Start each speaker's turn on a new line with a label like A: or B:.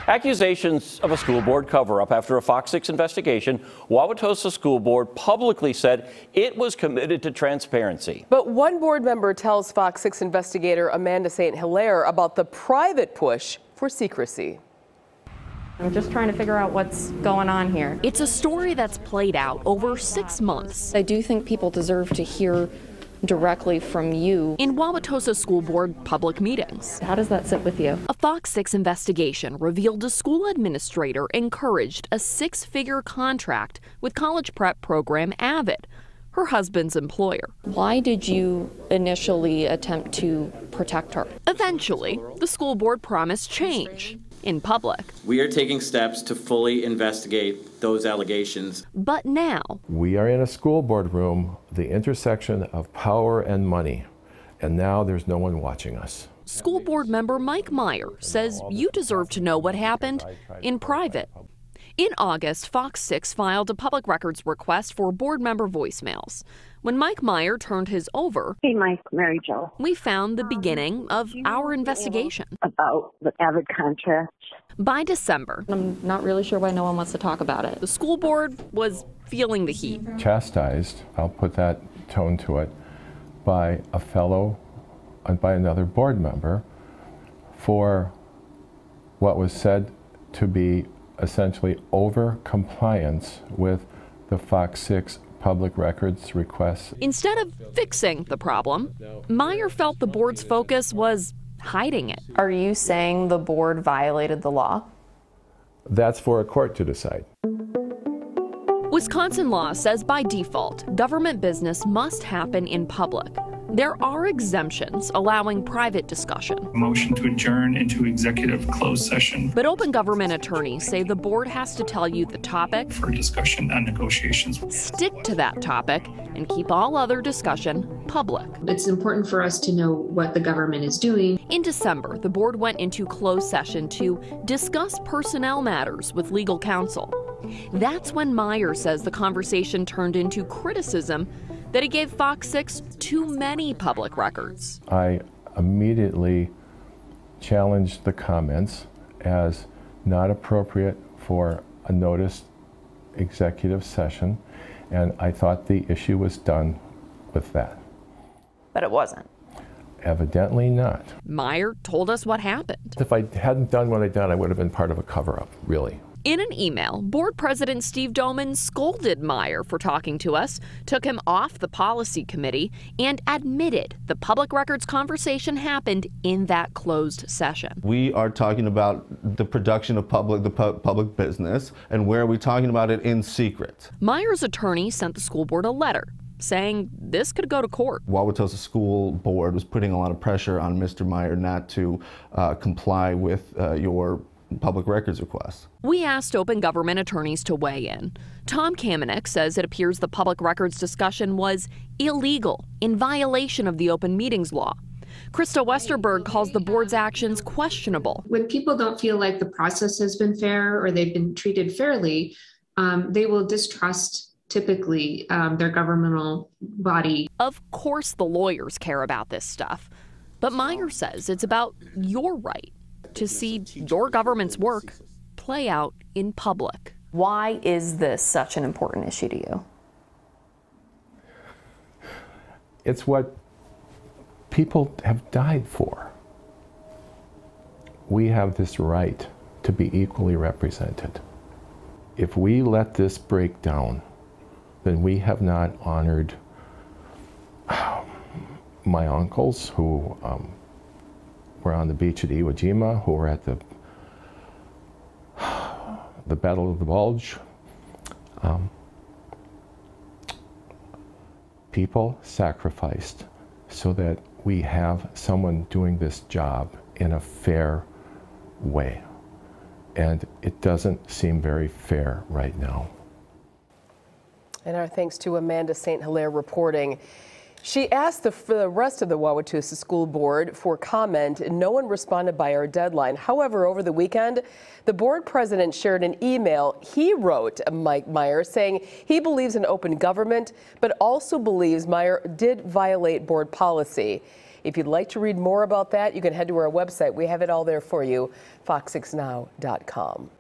A: Accusations of a school board cover-up after a FOX 6 investigation. Wauwatosa School Board publicly said it was committed to transparency.
B: But one board member tells FOX 6 investigator Amanda St. Hilaire about the private push for secrecy.
C: I'm just trying to figure out what's going on here.
D: It's a story that's played out over 6 months.
C: I do think people deserve to hear directly from you.
D: In Wauwatosa School Board public meetings.
C: How does that sit with you?
D: A FOX 6 investigation revealed a school administrator encouraged a 6-figure contract with college prep program Avid, her husband's employer.
C: Why did you initially attempt to protect her?
D: Eventually, the school board promised change in public.
E: We are taking steps to fully investigate those allegations.
D: But now,
F: we are in a school board room, the intersection of power and money, and now there's no one watching us.
D: School board member Mike Meyer says you deserve to know what happened in private. In August, FOX 6 filed a public records request for board member voicemails. When Mike Meyer turned his over,
G: "Hey, Mike, Mary Jo.
D: We found the beginning of our investigation.
G: About the Avid contract."
D: By December,
C: I'm not really sure why no one wants to talk about it.
D: the school board was feeling the heat.
F: Chastised, I'll put that tone to it, by another board member for what was said to be essentially over compliance with the FOX 6 public records requests.
D: Instead of fixing the problem, Meyer felt the board's focus was hiding it.
C: Are you saying the board violated the law?
F: That's for a court to decide.
D: Wisconsin law says by default, government business must happen in public. There are exemptions allowing private discussion.
H: Motion to adjourn into executive closed session.
D: But open government attorneys say the board has to tell you the topic
H: For discussion on negotiations.
D: Stick to that topic and keep all other discussion public.
I: It's important for us to know what the government is doing.
D: In December, the board went into closed session to discuss personnel matters with legal counsel. That's when Meyer says the conversation turned into criticism that he gave FOX 6 too many public records.
F: I immediately challenged the comments as not appropriate for a noticed executive session, and I thought the issue was done with that.
C: But it wasn't.
F: Evidently not.
D: Meyer told us what happened.
F: If I hadn't done what I'd done, I would have been part of a cover-up, really.
D: In an email, board president Steve Doman scolded Meyer for talking to us, took him off the policy committee, and admitted the public records conversation happened in that closed session.
J: We are talking about the production of public business, and where are we talking about it in secret?
D: Meyer's attorney sent the school board a letter saying this could go to court.
J: Wauwatosa School Board was putting a lot of pressure on Mr. Meyer not to comply with your public records requests.
D: We asked open government attorneys to weigh in. Tom Kamenek says it appears the public records discussion was illegal, in violation of the open meetings law. Krista Westerberg calls the board's actions questionable.
I: When people don't feel like the process has been fair or they've been treated fairly, they will distrust typically their governmental body.
D: Of course the lawyers care about this stuff, but Meyer says it's about your right to see your government's work play out in public.
C: Why is this such an important issue to you?
F: It's what people have died for. We have this right to be equally represented. If we let this break down, then we have not honored my uncles who were on the beach at Iwo Jima, who were at the Battle of the Bulge. People sacrificed so that we have someone doing this job in a fair way. And it doesn't seem very fair right now.
B: And our thanks to Amanda St. Hilaire reporting. She asked the rest of the Wauwatosa School Board for comment, and no one responded by our deadline. However, over the weekend, the board president shared an email he wrote Mike Meyer saying he believes in open government, but also believes Meyer did violate board policy. If you'd like to read more about that, you can head to our website. We have it all there for you, fox6now.com.